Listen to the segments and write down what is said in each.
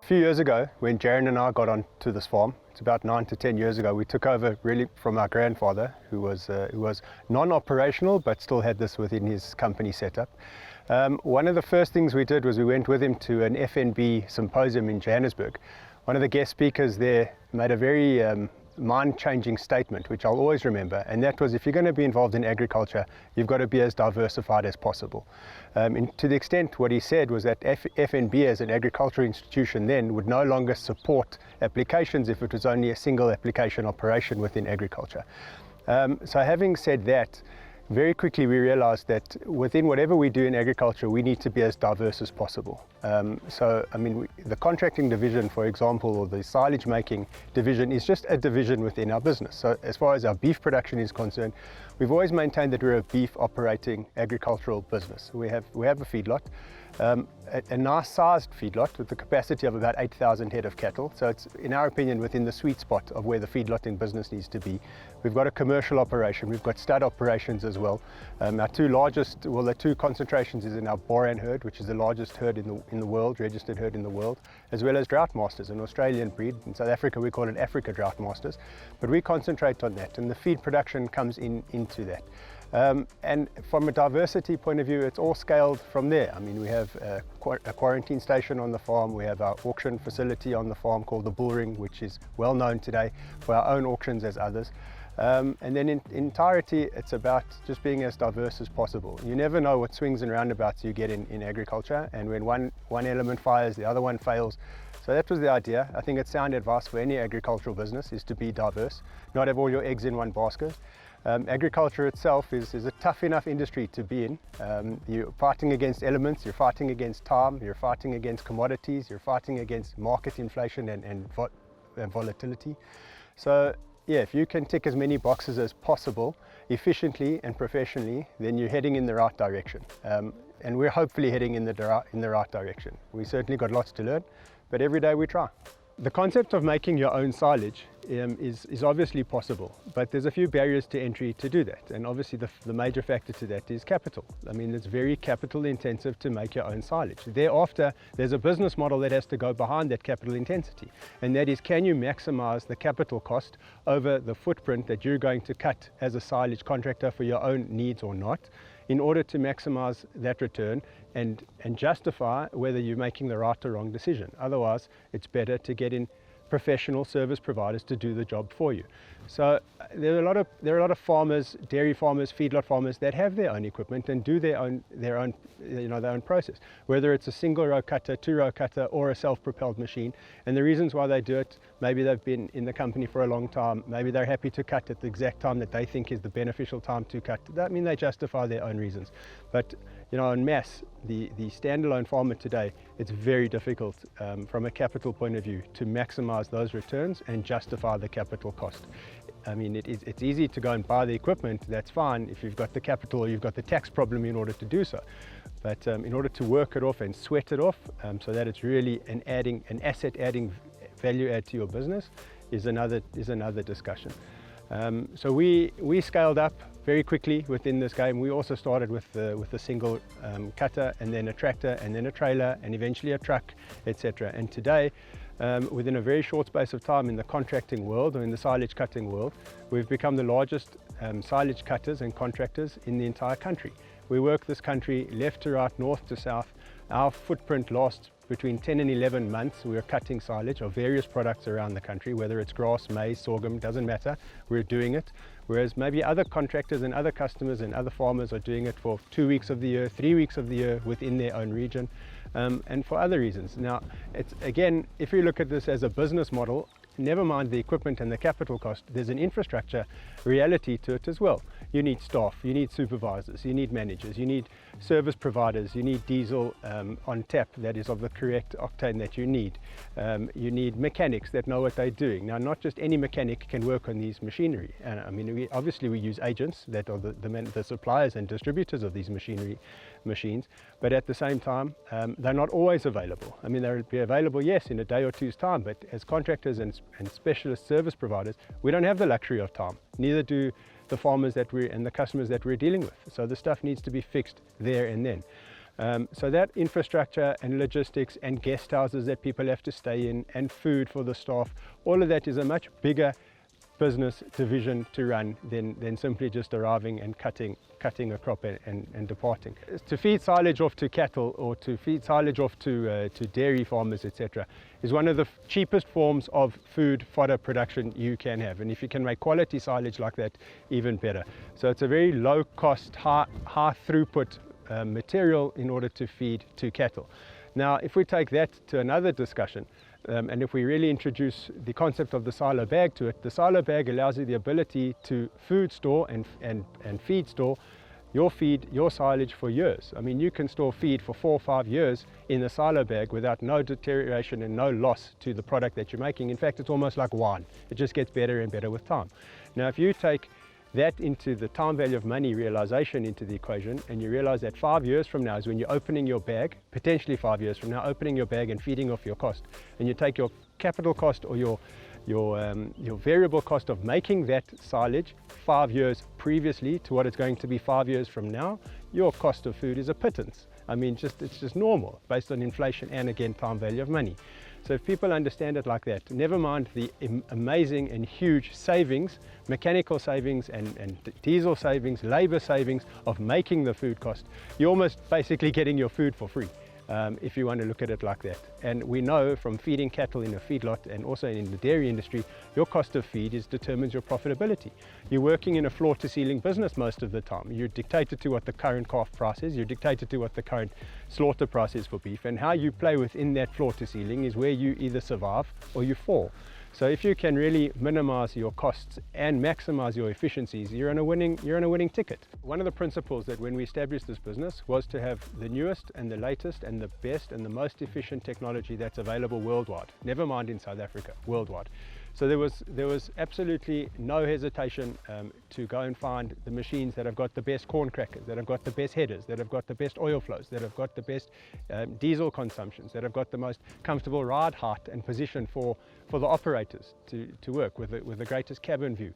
A few years ago, when Jaron and I got onto this farm, it's about 9 to 10 years ago, we took over really from our grandfather, who was non-operational but still had this within his company setup. One of the first things we did was we went with him to an FNB symposium in Johannesburg. One of the guest speakers there made a very mind-changing statement, which I'll always remember, and that was, if you're going to be involved in agriculture, you've got to be as diversified as possible. To the extent what he said was that FNB as an agricultural institution then would no longer support applications if it was only a single application operation within agriculture. So having said that, very quickly we realized that within whatever we do in agriculture, we need to be as diverse as possible. The contracting division, for example, or the silage making division is just a division within our business. So as far as our beef production is concerned, we've always maintained that we're a beef operating agricultural business. We have a feedlot, a nice sized feedlot with the capacity of about 8,000 head of cattle. So it's, in our opinion, within the sweet spot of where the feedlotting business needs to be. We've got a commercial operation, we've got stud operations as well. Our the two concentrations is in our Boran herd, which is the largest herd in the world, registered herd in the world, as well as Drought Masters, an Australian breed. In South Africa we call it Africa Drought Masters, but we concentrate on that, and the feed production comes into that. And from a diversity point of view, it's all scaled from there. I mean, we have a quarantine station on the farm, we have our auction facility on the farm called the Bull Ring, which is well known today for our own auctions as others. And then in entirety, it's about just being as diverse as possible. You never know what swings and roundabouts you get in agriculture, and when one element fires, the other one fails. So that was the idea. I think it's sound advice for any agricultural business is to be diverse, not have all your eggs in one basket. Agriculture itself is a tough enough industry to be in. You're fighting against elements, you're fighting against time, you're fighting against commodities, you're fighting against market inflation and volatility. So yeah, if you can tick as many boxes as possible, efficiently and professionally, then you're heading in the right direction. And we're hopefully heading in the right direction. We certainly got lots to learn, but every day we try. The concept of making your own silage is obviously possible, but there's a few barriers to entry to do that. And obviously the major factor to that is capital. I mean, it's very capital intensive to make your own silage. Thereafter, there's a business model that has to go behind that capital intensity. And that is, can you maximize the capital cost over the footprint that you're going to cut as a silage contractor for your own needs or not, in order to maximize that return and justify whether you're making the right or wrong decision. Otherwise, it's better to get in professional service providers to do the job for you. So there are a lot of farmers, dairy farmers, feedlot farmers that have their own equipment and do their own process, whether it's a single row cutter, 2-row cutter, or a self-propelled machine. And the reasons why they do it, maybe they've been in the company for a long time, maybe they're happy to cut at the exact time that they think is the beneficial time to cut. That means they justify their own reasons. But en masse, the standalone farmer today, it's very difficult from a capital point of view to maximize those returns and justify the capital cost. I mean, it's easy to go and buy the equipment, that's fine if you've got the capital or you've got the tax problem in order to do so. But in order to work it off and sweat it off so that it's really an asset adding value add to your business is another discussion. So we scaled up very quickly within this game. We also started with a single cutter, and then a tractor, and then a trailer, and eventually a truck, etc. And today, within a very short space of time in the contracting world, or in the silage cutting world, we've become the largest silage cutters and contractors in the entire country. We work this country left to right, north to south. Our footprint lasts between 10 and 11 months. We're cutting silage of various products around the country, whether it's grass, maize, sorghum, doesn't matter, we're doing it. Whereas maybe other contractors and other customers and other farmers are doing it for 2 weeks of the year, 3 weeks of the year within their own region, and for other reasons. Now, it's again, if you look at this as a business model, never mind the equipment and the capital cost, there's an infrastructure reality to it as well. You need staff, you need supervisors, you need managers, you need service providers, you need diesel on tap that is of the correct octane that you need. You need mechanics that know what they're doing. Now, not just any mechanic can work on these machinery. And I mean, we use agents that are the suppliers and distributors of these machines, but at the same time, they're not always available. I mean, they'll be available, yes, in a day or two's time, but as contractors and specialist service providers, we don't have the luxury of time. Neither do the farmers and the customers that we're dealing with. So the stuff needs to be fixed there and then. So that infrastructure and logistics and guest houses that people have to stay in and food for the staff, all of that is a much bigger business division to run than simply just arriving and cutting a crop and departing. To feed silage off to cattle or to feed silage off to dairy farmers, etc., is one of the cheapest forms of food fodder production you can have. And if you can make quality silage like that, even better. So it's a very low cost, high throughput material in order to feed to cattle. Now, if we take that to another discussion, and if we really introduce the concept of the silo bag to it, the silo bag allows you the ability to food store and feed store your feed, your silage for years. I mean, you can store feed for 4 or 5 years in the silo bag without no deterioration and no loss to the product that you're making. In fact, it's almost like wine. It just gets better and better with time. Now, if you take that into the time value of money realization into the equation, and you realize that 5 years from now is when you're opening your bag, potentially 5 years from now, opening your bag and feeding off your cost, and you take your capital cost or your variable cost of making that silage 5 years previously to what it's going to be 5 years from now, your cost of food is a pittance. I mean, it's just normal based on inflation and, again, time value of money. So if people understand it like that, never mind the amazing and huge savings, mechanical savings and diesel savings, labor savings of making the food cost, you're almost basically getting your food for free. If you want to look at it like that. And we know from feeding cattle in a feedlot and also in the dairy industry, your cost of feed determines your profitability. You're working in a floor-to-ceiling business most of the time. You're dictated to what the current calf price is, you're dictated to what the current slaughter price is for beef, and how you play within that floor-to-ceiling is where you either survive or you fall. So if you can really minimize your costs and maximize your efficiencies, you're on a winning ticket. One of the principles that when we established this business was to have the newest and the latest and the best and the most efficient technology that's available worldwide, never mind in South Africa, worldwide. So there was absolutely no hesitation to go and find the machines that have got the best corn crackers, that have got the best headers, that have got the best oil flows, that have got the best diesel consumptions, that have got the most comfortable ride height and position for the operators to work with the greatest cabin view.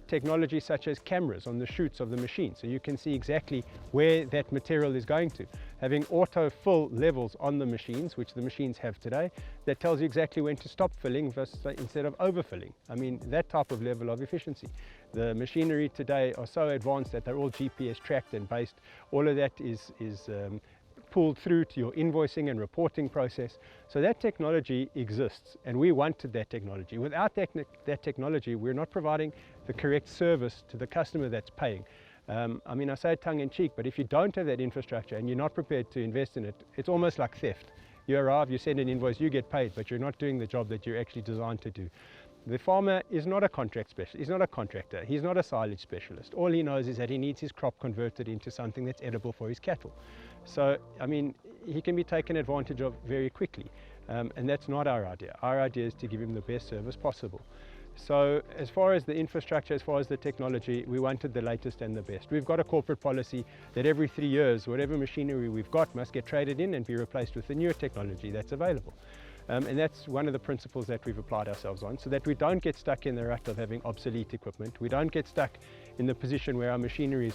Technology such as cameras on the chutes of the machine, so you can see exactly where that material is going to. Having auto fill levels on the machines, which the machines have today, that tells you exactly when to stop filling versus instead of overfilling. I mean, that type of level of efficiency. The machinery today are so advanced that they're all GPS tracked and based. All of that is pulled through to your invoicing and reporting process. So that technology exists, and we wanted that technology. Without that technology, we're not providing the correct service to the customer that's paying. I mean, I say it tongue-in-cheek, but if you don't have that infrastructure and you're not prepared to invest in it, it's almost like theft. You arrive, you send an invoice, you get paid, but you're not doing the job that you're actually designed to do. The farmer is not a contract specialist, he's not a contractor, he's not a silage specialist. All he knows is that he needs his crop converted into something that's edible for his cattle. So, I mean, he can be taken advantage of very quickly, and that's not our idea. Our idea is to give him the best service possible. So as far as the infrastructure, as far as the technology, we wanted the latest and the best. We've got a corporate policy that every 3 years, whatever machinery we've got must get traded in and be replaced with the newer technology that's available. And that's one of the principles that we've applied ourselves on, so that we don't get stuck in the rut of having obsolete equipment. We don't get stuck in the position where our machinery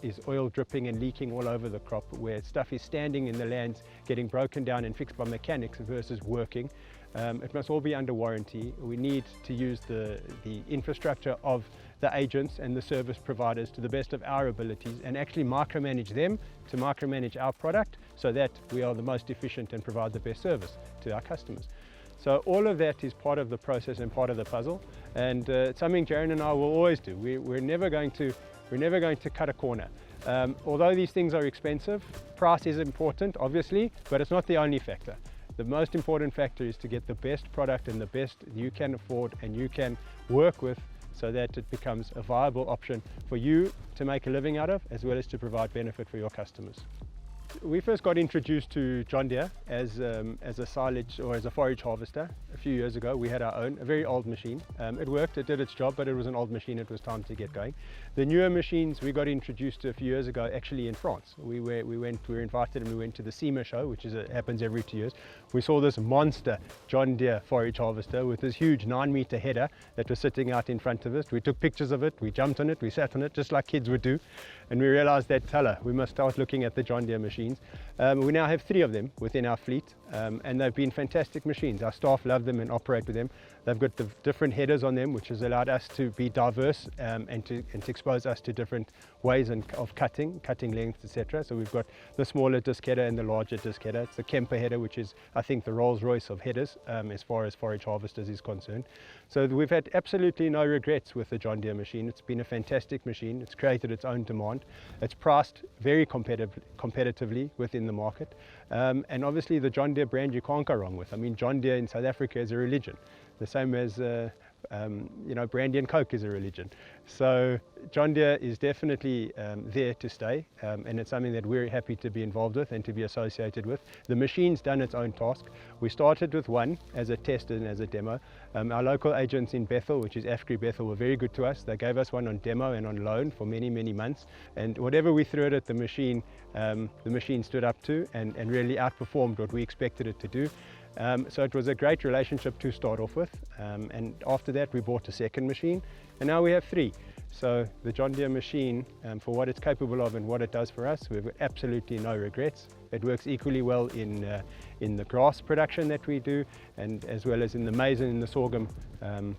is oil dripping and leaking all over the crop, where stuff is standing in the lands, getting broken down and fixed by mechanics versus working. It must all be under warranty. We need to use the infrastructure of the agents and the service providers to the best of our abilities, and actually micromanage them to micromanage our product, so that we are the most efficient and provide the best service to our customers. So all of that is part of the process and part of the puzzle, and it's something Jaron and I will always do. We're never going to cut a corner. Although these things are expensive, price is important, obviously, but it's not the only factor. The most important factor is to get the best product and the best you can afford and you can work with, so that it becomes a viable option for you to make a living out of, as well as to provide benefit for your customers. We first got introduced to John Deere as a silage or as a forage harvester a few years ago. We had our own, a very old machine. It worked, it did its job, but it was an old machine. It was time to get going. The newer machines we got introduced to a few years ago, actually in France. We were invited and we went to the SEMA show, which happens every 2 years. We saw this monster John Deere forage harvester with this huge 9-meter header that was sitting out in front of us. We took pictures of it, we jumped on it, we sat on it, just like kids would do. And we realized that, we must start looking at the John Deere machine. machines. We now have 3 of them within our fleet, and they've been fantastic machines. Our staff love them and operate with them. They've got the different headers on them, which has allowed us to be diverse and to expose us to different ways of cutting lengths, etc. So we've got the smaller disc header and the larger disc header. It's the Kemper header, which is, I think, the Rolls-Royce of headers as far as forage harvesters is concerned. So we've had absolutely no regrets with the John Deere machine. It's been a fantastic machine. It's created its own demand. It's priced very competitively within the market. And obviously the John Deere brand you can't go wrong with. I mean, John Deere in South Africa is a religion, the same as brandy and Coke is a religion. So John Deere is definitely there to stay, and it's something that we're happy to be involved with and to be associated with. The machine's done its own task. We started with one as a test and as a demo. Our local agents in Bethel, which is Afgri Bethel, were very good to us. They gave us one on demo and on loan for many, many months, and whatever we threw at the machine stood up to and really outperformed what we expected it to do. So it was a great relationship to start off with, and after that we bought a second machine, and now we have 3. So the John Deere machine, for what it's capable of and what it does for us, we've got absolutely no regrets. It works equally well in the grass production that we do, and as well as in the maize and in the sorghum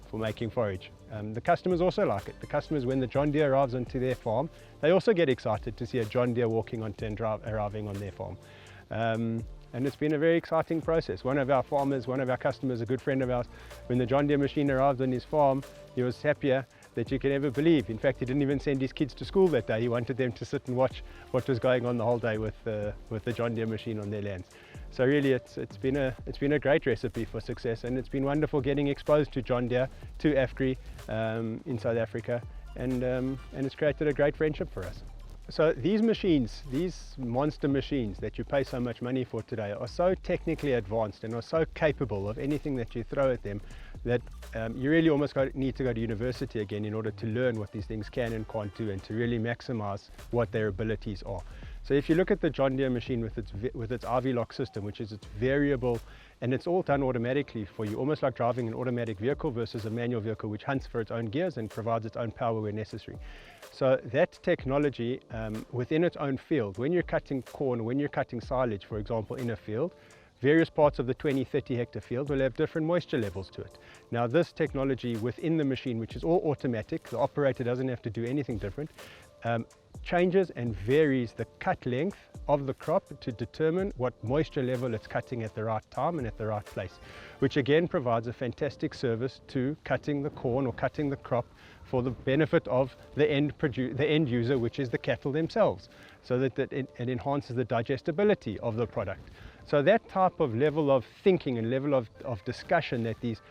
for making forage. The customers also like it. The customers, when the John Deere arrives onto their farm, they also get excited to see a John Deere walking onto and arriving on their farm. And it's been a very exciting process. One of our farmers, one of our customers, a good friend of ours, when the John Deere machine arrived on his farm, he was happier that you can ever believe. In fact, he didn't even send his kids to school that day. He wanted them to sit and watch what was going on the whole day with the John Deere machine on their lands. So really, it's been a great recipe for success, and it's been wonderful getting exposed to John Deere, to Afgri in South Africa, and it's created a great friendship for us. So these machines, these monster machines that you pay so much money for today, are so technically advanced and are so capable of anything that you throw at them that you really almost need to go to university again in order to learn what these things can and can't do, and to really maximize what their abilities are. So if you look at the John Deere machine with its RV lock system, which is its variable, and it's all done automatically for you, almost like driving an automatic vehicle versus a manual vehicle which hunts for its own gears and provides its own power where necessary. So that technology within its own field, when you're cutting corn, when you're cutting silage, for example, in a field, various parts of the 20-30 hectare field will have different moisture levels to it. Now this technology within the machine, which is all automatic, the operator doesn't have to do anything different, changes and varies the cut length of the crop to determine what moisture level it's cutting at the right time and at the right place, which again provides a fantastic service to cutting the corn or cutting the crop for the benefit of the end user, which is the cattle themselves, so that it enhances the digestibility of the product. So that type of level of thinking and level of discussion that these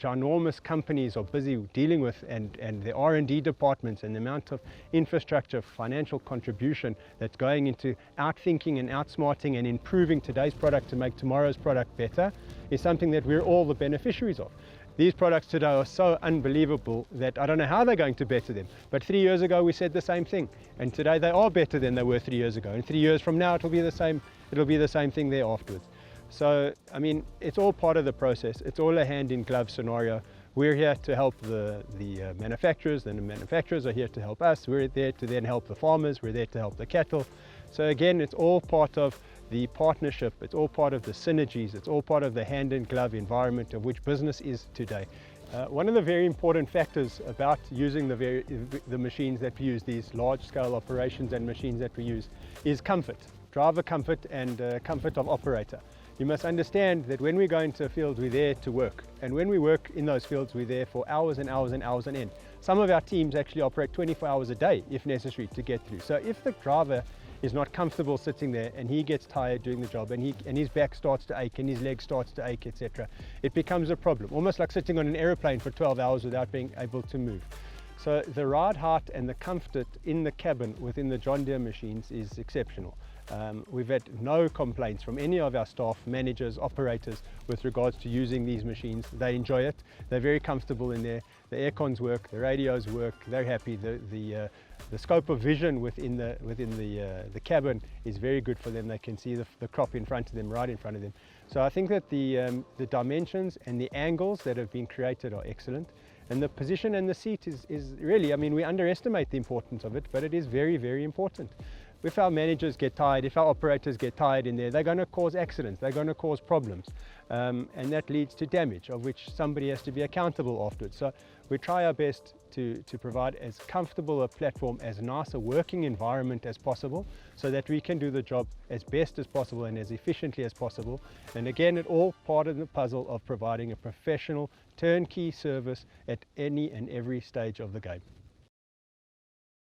ginormous companies are busy dealing with, and the R&D departments, and the amount of infrastructure, financial contribution that's going into outthinking and outsmarting and improving today's product to make tomorrow's product better, is something that we're all the beneficiaries of. These products today are so unbelievable that I don't know how they're going to better them. But 3 years ago we said the same thing, and today they are better than they were 3 years ago. And 3 years from now it'll be the same thing there afterwards. So I mean, it's all part of the process. It's all a hand-in-glove scenario. We're here to help the manufacturers, and the manufacturers are here to help us. We're there to then help the farmers. We're there to help the cattle. So again, it's all part of the partnership, it's all part of the synergies, it's all part of the hand-in-glove environment of which business is today. One of the very important factors about using the machines that we use, these large-scale operations and machines that we use, is comfort, driver comfort and comfort of operator. You must understand that when we go into a field, we're there to work, and when we work in those fields, we're there for hours and hours and hours on end. Some of our teams actually operate 24 hours a day if necessary to get through. So if the driver is not comfortable sitting there and he gets tired doing the job, and his back starts to ache and his leg starts to ache, etc., it becomes a problem, almost like sitting on an aeroplane for 12 hours without being able to move. So the ride height and the comfort in the cabin within the John Deere machines is exceptional. We've had no complaints from any of our staff, managers, operators with regards to using these machines. They enjoy it, they're very comfortable in there, the air cons work, the radios work, they're happy. The scope of vision within the cabin is very good for them. They can see the crop in front of them, right in front of them. So I think that the dimensions and the angles that have been created are excellent. And the position and the seat is really, I mean, we underestimate the importance of it, but it is very, very important. if our managers get tired, if our operators get tired in there, they're going to cause accidents, they're going to cause problems, and that leads to damage, of which somebody has to be accountable afterwards. So we try our best to provide as comfortable a platform, as nice a working environment as possible, so that we can do the job as best as possible and as efficiently as possible. And again, it all part of the puzzle of providing a professional turnkey service at any and every stage of the game.